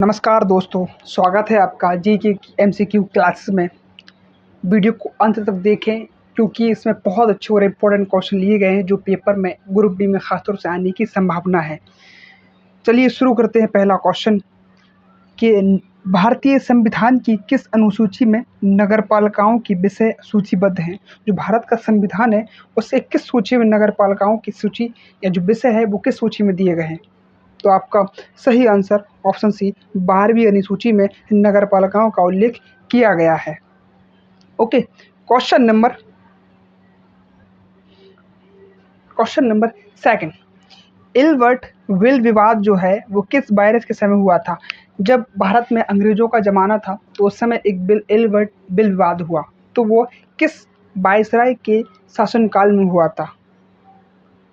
नमस्कार दोस्तों, स्वागत है आपका जी के एमसीक्यू क्लासेस में। वीडियो को अंत तक देखें क्योंकि इसमें बहुत अच्छे और इम्पोर्टेंट क्वेश्चन लिए गए हैं जो पेपर में ग्रुप डी में खासतौर से आने की संभावना है। चलिए शुरू करते हैं। पहला क्वेश्चन कि भारतीय संविधान की किस अनुसूची में नगरपालिकाओं की विषय सूचीबद्ध हैं? जो भारत का संविधान है उससे किस सूची में नगरपालिकाओं की सूची या जो विषय है वो किस सूची में दिए गए हैं? तो आपका सही आंसर ऑप्शन सी 12वीं अनुसूची में नगरपालिकाओं का उल्लेख किया गया है। Okay, question number second. Ilbert bill विवाद जो है वो किस वायरस के समय हुआ था? जब भारत में अंग्रेजों का जमाना था तो उस समय एक इलवर्ट बिल विवाद हुआ, तो वो किस वायसराय के शासनकाल में हुआ था?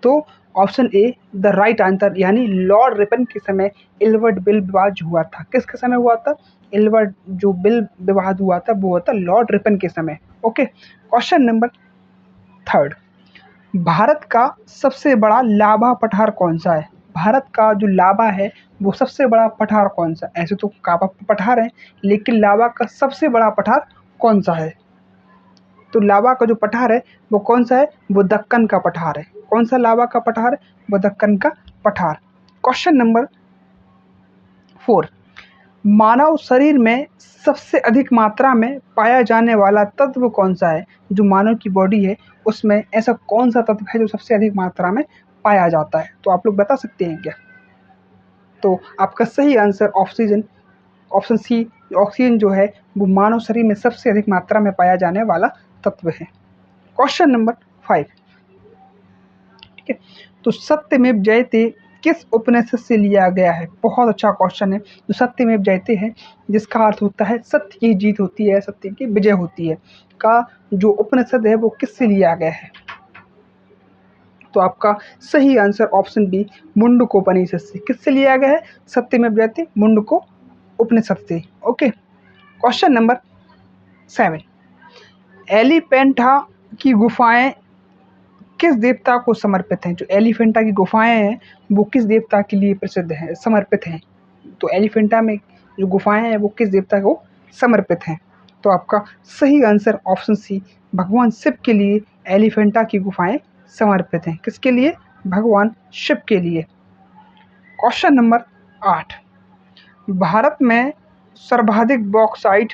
तो option A the right answer यानी लॉर्ड रिपन के समय इलवर्ट बिल विवाद जो हुआ था, किसके समय हुआ था? इलवर्ट जो बिल विवाद हुआ था वो हुआ था लॉर्ड रिपन के समय। Okay, question number third. Bharat का सबसे बड़ा लाभा पठार कौन सा है? भारत का जो लाभा है वो सबसे बड़ा पठार कौन सा? ऐसे तो काबा पठार है, लेकिन लाभा का सबसे बड़ा पठार कौन सा है? तो लावा का जो पठार है वो कौन सा है? वो दक्कन का पठार है। कौन सा लावा का पठार है? वो दक्कन का पठार। Question number 4। मानव शरीर में सबसे अधिक मात्रा में पाया जाने वाला तत्व कौन सा है? जो मानव की बॉडी है उसमें ऐसा कौन सा तत्व है जो सबसे अधिक मात्रा में पाया जाता है? तो आप लोग बता सकते हैं क्या? तो आपका सही answer oxygen, option C oxygen जो है वो मानव शरीर में सबसे अधिक मात्रा में पाया जाने वाला तत्व है। Question number 5। ठीक है, तो सत्यमेव जयते किस उपनिषद से लिया गया है? बहुत अच्छा क्वेश्चन है। जो सत्यमेव जयते है जिसका अर्थ होता है सत्य की जीत होती है, सत्य की विजय होती है, का जो उपनिषद है वो किससे लिया गया है? तो आपका सही आंसर ऑप्शन बी मुंडकोपनिषद से। किससे लिया गया है? सत्यमेव जयते मुंडको उपनिषद से। Okay, question number 7। एलिफेंटा की गुफाएं किस देवता को समर्पित हैं? जो एलिफेंटा की गुफाएं हैं वो किस देवता के लिए प्रसिद्ध हैं, समर्पित हैं? तो एलिफेंटा में जो गुफाएं हैं वो किस देवता को समर्पित हैं? तो आपका सही आंसर ऑप्शन सी भगवान शिव के लिए एलिफेंटा की गुफाएं समर्पित हैं। किसके लिए? भगवान शिव के लिए। Question number 8। भारत में सर्वाधिक बॉक्साइट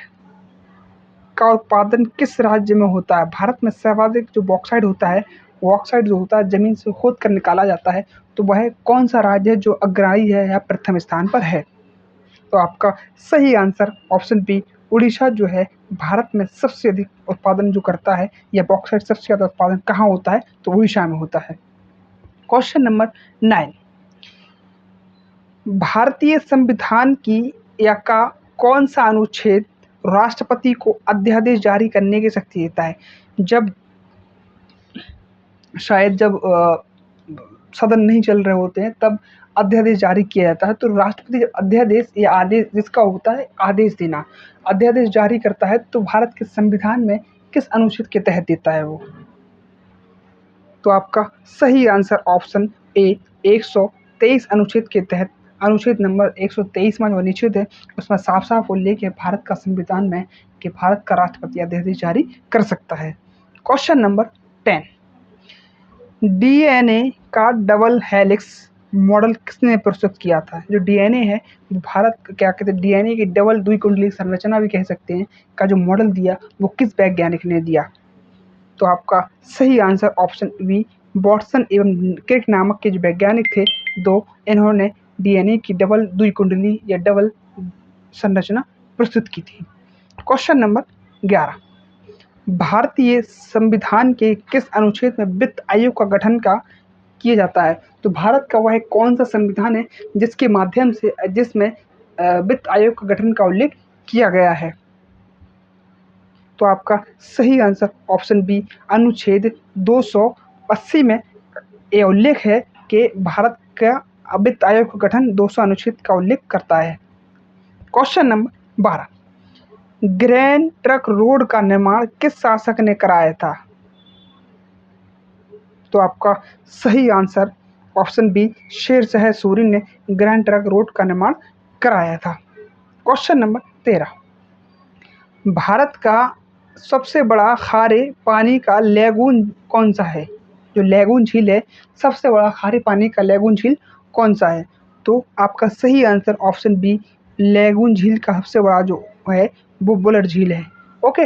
का उत्पादन किस राज्य में होता है? भारत में सर्वाधिक जो बॉक्साइट होता है, बॉक्साइट जो होता है ज़मीन से खोद कर निकाला जाता है, तो वह कौन सा राज्य है जो अग्रणी है या प्रथम स्थान पर है? तो आपका सही आंसर ऑप्शन बी उड़ीसा जो है भारत में सबसे अधिक उत्पादन जो करता है, या बॉक्साइट सबसे ज़्यादा उत्पादन कहाँ होता है? तो उड़ीसा में होता है। Question number 9। भारतीय संविधान की या का कौन सा अनुच्छेद राष्ट्रपति को अध्यादेश जारी करने की शक्ति देता है? जब जब सदन नहीं चल रहे होते हैं तब अध्यादेश जारी किया जाता है। तो राष्ट्रपति जब अध्यादेश या आदेश, जिसका होता है आदेश देना, अध्यादेश जारी करता है तो भारत के संविधान में किस अनुच्छेद के तहत देता है वो? तो आपका सही आंसर ऑप्शन ए 123 अनुच्छेद के तहत। अनुच्छेद नंबर 123 में जो अनुच्छेद है उसमें साफ साफ उल्लेख है भारत का संविधान में कि भारत का राष्ट्रपति अध्यादेश जारी कर सकता है। Question number 10। डीएनए का डबल हेलिक्स मॉडल किसने प्रस्तुत किया था? जो डीएनए है वो भारत क्या कहते हैं, डीएनए की डबल द्विकुंडली संरचना भी कह सकते हैं, का जो मॉडल दिया वो किस वैज्ञानिक ने दिया? तो आपका सही आंसर ऑप्शन बी वॉटसन एवं क्रिक नामक के जो वैज्ञानिक थे दो, इन्होंने डीएनए की डबल द्विकुंडली या डबल संरचना प्रस्तुत की थी। Question number 11। भारतीय संविधान के किस अनुच्छेद में वित्त आयोग का गठन का किया जाता है? तो भारत का वह कौन सा संविधान है जिसके माध्यम से जिसमें वित्त आयोग का गठन का उल्लेख किया गया है? तो आपका सही आंसर ऑप्शन बी अनुच्छेद 280 में ये उल्लेख है कि भारत का वित्त आयोग का गठन 200 अनुच्छेद का उल्लेख करता है। Question number 12। Grand trunk road का निर्माण किस शासक ने कराया था? तो आपका सही answer option B Sher Shah Suri ने ग्रैंड ट्रंक रोड का निर्माण कराया था। क्वेश्चन नंबर 13, भारत का सबसे बड़ा खारे पानी का लैगून कौन सा है? जो लैगून झील है, सबसे बड़ा खारे पानी का लैगून झील कौन सा है? तो आपका सही आंसर ऑप्शन बी, लैगून झील का सबसे बड़ा जो है वो बुलर झील है। ओके,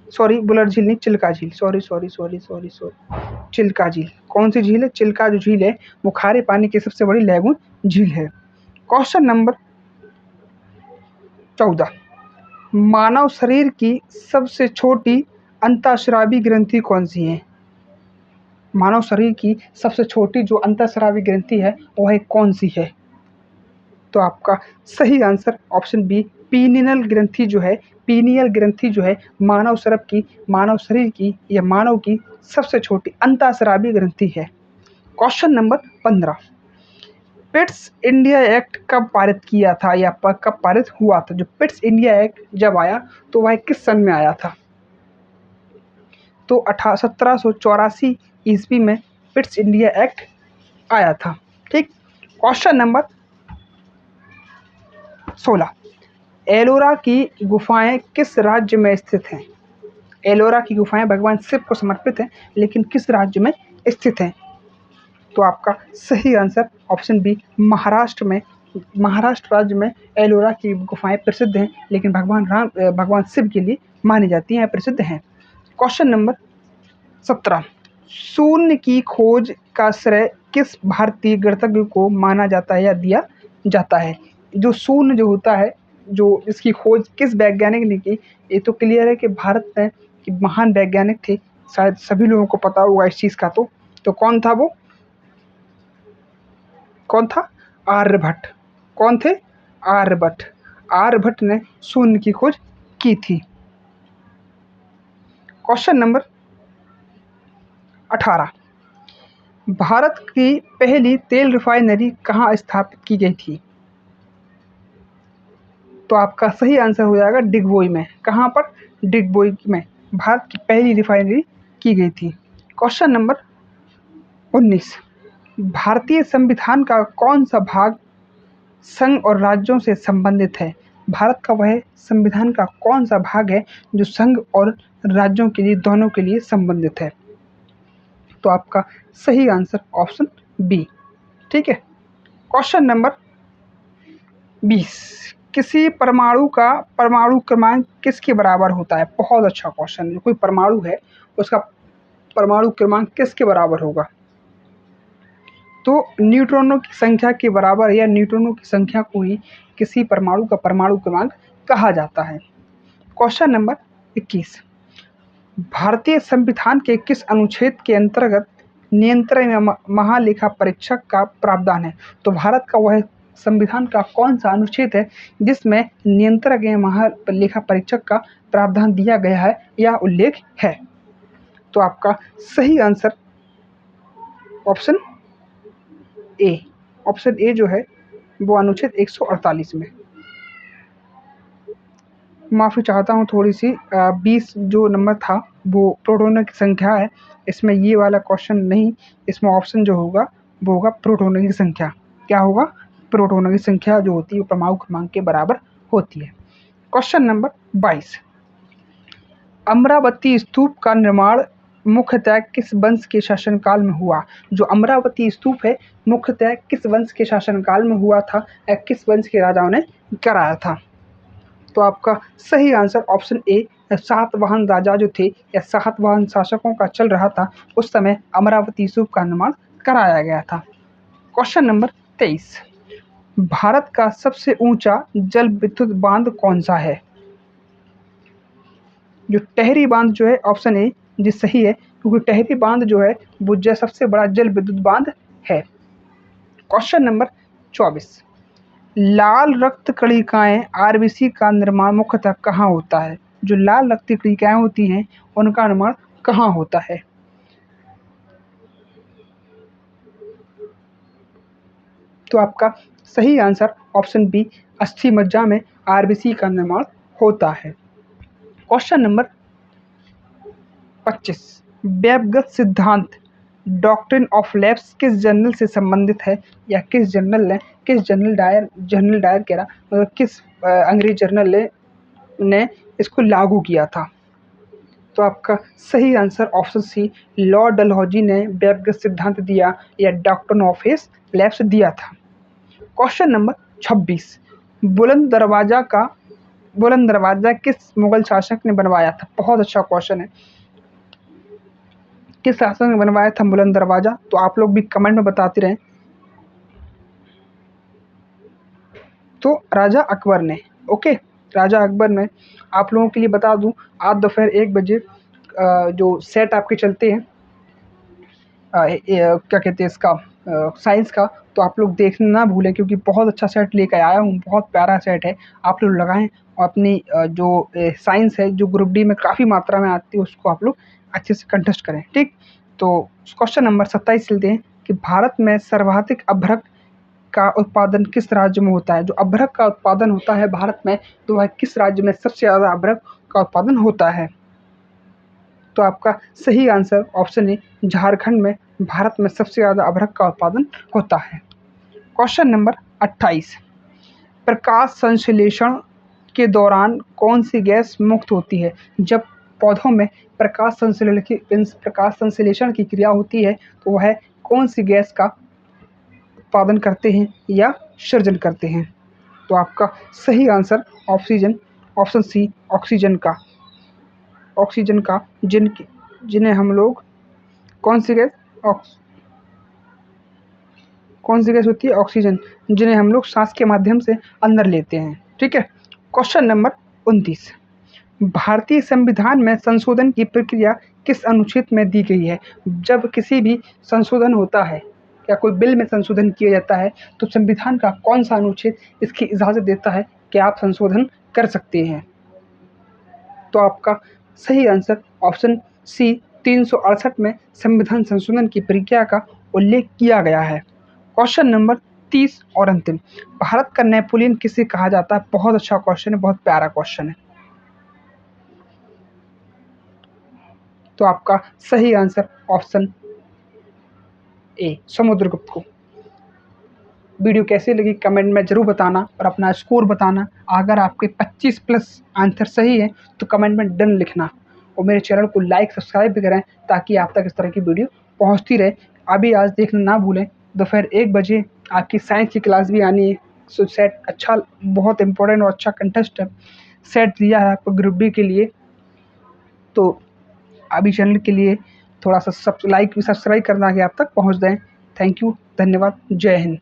सॉरी बुलर झील नहीं, चिल्का झील, सॉरी, चिल्का झील। कौन सी झील है? चिल्का जो झील है वो खारे पानी की सबसे बड़ी लैगून झील है। क्वेश्चन नंबर 14, मानव शरीर की सबसे छोटी अंतःस्रावी ग्रंथि कौन सी है? मानव शरीर की सबसे छोटी जो अंतःस्रावी ग्रंथि है वह कौन सी है? तो आपका सही आंसर ऑप्शन बी, पीनियल ग्रंथि जो है, पीनियल ग्रंथि जो है मानव शरीर की या मानव की सबसे छोटी अंतःस्रावी ग्रंथि है। Question number 15, Pitt's India act कब पारित किया था या कब पारित हुआ था? जो पिट्स इंडिया एक्ट जब आया तो वह किस सन में आया था? तो 1784 ईस्वी में पिट्स इंडिया एक्ट आया था। ठीक। क्वेश्चन नंबर 16, एलोरा की गुफाएं किस राज्य में स्थित हैं? एलोरा की गुफाएं भगवान शिव को समर्पित हैं, लेकिन किस राज्य में स्थित हैं? तो आपका सही आंसर ऑप्शन बी, महाराष्ट्र में। महाराष्ट्र राज्य में एलोरा की गुफाएं प्रसिद्ध हैं, लेकिन भगवान शिव के लिए मानी जाती हैं, प्रसिद्ध हैं। क्वेश्चन नंबर 17, शून्य की खोज का श्रेय किस भारतीय गणितज्ञ को माना जाता है या दिया जाता है? जो शून्य जो होता है, जो इसकी खोज किस वैज्ञानिक ने की? ये तो क्लियर है कि भारत में कि महान वैज्ञानिक थे, शायद सभी लोगों को पता होगा इस चीज़ का। तो कौन था वो? कौन था? आर्यभट्ट। कौन थे? आर्यभट्ट। आर्यभट्ट ने शून्य की खोज की थी। क्वेश्चन नंबर 18, भारत की पहली तेल रिफाइनरी कहाँ स्थापित की गई थी? तो आपका सही आंसर हो जाएगा डिगबोई में। कहाँ पर? डिगबोई में भारत की पहली रिफाइनरी की गई थी। क्वेश्चन नंबर 19, भारतीय संविधान का कौन सा भाग संघ और राज्यों से संबंधित है? भारत का वह संविधान का कौन सा भाग है जो संघ और राज्यों के लिए, दोनों के लिए संबंधित है? तो आपका सही आंसर ऑप्शन बी। ठीक है। क्वेश्चन नंबर 20, किसी परमाणु का परमाणु क्रमांक किसके बराबर होता है? बहुत अच्छा क्वेश्चन है। कोई परमाणु है उसका परमाणु क्रमांक किसके बराबर होगा? तो न्यूट्रॉनों की संख्या के बराबर या न्यूट्रॉनों की संख्या को ही किसी परमाणु का परमाणु क्रमांक कहा जाता है। क्वेश्चन नंबर 21, भारतीय संविधान के किस अनुच्छेद के अंतर्गत नियंत्रण महालेखा परीक्षक का प्रावधान है? तो भारत का वह संविधान का कौन सा अनुच्छेद है जिसमें नियंत्रक या महालेखा परीक्षक का प्रावधान दिया गया है या उल्लेख है? तो आपका सही answer option A. Option A जो है वो अनुच्छेद 148 में। माफ़ी चाहता हूँ थोड़ी सी, 20 जो नंबर था वो प्रोटॉनों की संख्या है, इसमें ये वाला क्वेश्चन नहीं, इसमें ऑप्शन जो होगा वो होगा प्रोटॉनों की संख्या। क्या होगा? प्रोटॉनों की संख्या जो होती है वो परमाणु क्रमांक के बराबर होती है। क्वेश्चन नंबर 22, अमरावती स्तूप का निर्माण मुख्यतः किस वंश के शासनकाल में हुआ? जो अमरावती स्तूप है मुख्यतः किस वंश के शासनकाल में हुआ था या किस वंश के राजाओं ने कराया था? तो आपका सही आंसर ऑप्शन ए, सातवाहन राजा जो थे या सातवाहन शासकों का चल रहा था उस समय अमरावती स्तूप का निर्माण कराया गया था। क्वेश्चन नंबर 23, भारत का सबसे ऊंचा जल विद्युत बांध कौन सा है? जो टेहरी बांध जो है, ऑप्शन ए जी सही है, क्योंकि टेहरी बांध जो है वो जो सबसे बड़ा जल विद्युत बांध है। क्वेश्चन नंबर 24, लाल रक्त कणिकाएं आरबीसी का निर्माण मुख्यतः कहाँ होता है? जो लाल रक्त कणिकाएं होती हैं उनका निर्माण कहाँ होता है? तो आपका सही आंसर ऑप्शन बी, अस्थि मज्जा में आरबीसी का निर्माण होता है। क्वेश्चन नंबर 25, व्यवगत सिद्धांत डॉक्ट्रिन ऑफ लैप्स किस जर्नल से संबंधित है, या किस जनरल डायर कह रहा, मतलब किस अंग्रेज जर्नल ने इसको लागू किया था। तो आपका सही answer option C, Lord Dalhousie ने व्यक्तिगत सिद्धांत दिया या डॉक्ट्रिन ऑफ हिज लैप्स दिया था। क्वेश्चन नंबर 26, बुलंद दरवाजा किस मुगल शासक ने बनवाया था? बहुत अच्छा क्वेश्चन है। किस शासक ने बनवाया था बुलंद दरवाजा? तो आप लोग भी कमेंट में बताते रहें। तो राजा अकबर ने। ओके, राजा अकबर ने। आप लोगों के लिए बता दूं, आज दोपहर 1 बजे जो सेट आपके चलते हैं, क्या कहते हैं इसका, साइंस का, तो आप लोग देखना ना भूलें, क्योंकि बहुत अच्छा सेट लेकर आया हूँ, बहुत प्यारा सेट है। आप लोग लगाएं और अपनी जो साइंस है, जो ग्रुप डी में काफ़ी मात्रा में आती है, उसको आप लोग अच्छे से कंटेस्ट करें। ठीक, तो क्वेश्चन नंबर 27 चलते हैं कि भारत में सर्वाधिक अभ्रक का उत्पादन किस राज्य में होता है? जो अभ्रक का उत्पादन होता है भारत में, तो वह किस राज्य में सबसे ज़्यादा अभ्रक का उत्पादन होता है? तो आपका सही आंसर ऑप्शन ए, झारखंड में भारत में सबसे ज़्यादा अभ्रक का उत्पादन होता है। क्वेश्चन नंबर 28, प्रकाश संश्लेषण के दौरान कौन सी गैस मुक्त होती है? जब पौधों में प्रकाश संश्लेषण की क्रिया होती है, तो वह कौन सी गैस का उत्पादन करते हैं या सृजन करते हैं? तो आपका सही आंसर ऑप्शन सी, ऑक्सीजन का, जिन्हें हम लोग कौन सी गैस होती है? ऑक्सीजन, जिन्हें हम लोग सांस के माध्यम से अंदर लेते हैं। ठीक है। क्वेश्चन नंबर 29, भारतीय संविधान में संशोधन की प्रक्रिया किस अनुच्छेद में दी गई है? जब किसी भी संशोधन होता है या कोई बिल में संशोधन किया जाता है, तो संविधान का कौन सा अनुच्छेद इसकी इजाज़त देता है कि आप संशोधन कर सकते हैं? तो आपका सही आंसर ऑप्शन सी, 368 में संविधान संशोधन की प्रक्रिया का उल्लेख किया गया है। क्वेश्चन नंबर 30 और अंतिम, भारत का नेपोलियन किसे कहा जाता है? बहुत अच्छा क्वेश्चन है, बहुत प्यारा क्वेश्चन है। तो आपका सही आंसर ऑप्शन ए, समुद्रगुप्त को। वीडियो कैसी लगी कमेंट में ज़रूर बताना और अपना स्कोर बताना। अगर आपके 25 प्लस आंसर सही है तो कमेंट में डन लिखना, और मेरे चैनल को लाइक सब्सक्राइब भी करें ताकि आप तक इस तरह की वीडियो पहुंचती रहे। अभी आज देखना ना भूलें, दोपहर 1 बजे आपकी साइंस की क्लास भी आनी है। सो सेट अच्छा, बहुत इंपॉर्टेंट और अच्छा कंटेस्ट है, सेट दिया है आपको ग्रुप डी के लिए। तो अभी चैनल के लिए थोड़ा सा सब्सक्राइब करना कि आप तक पहुँच जाएँ। थैंक यू, धन्यवाद, जय हिंद।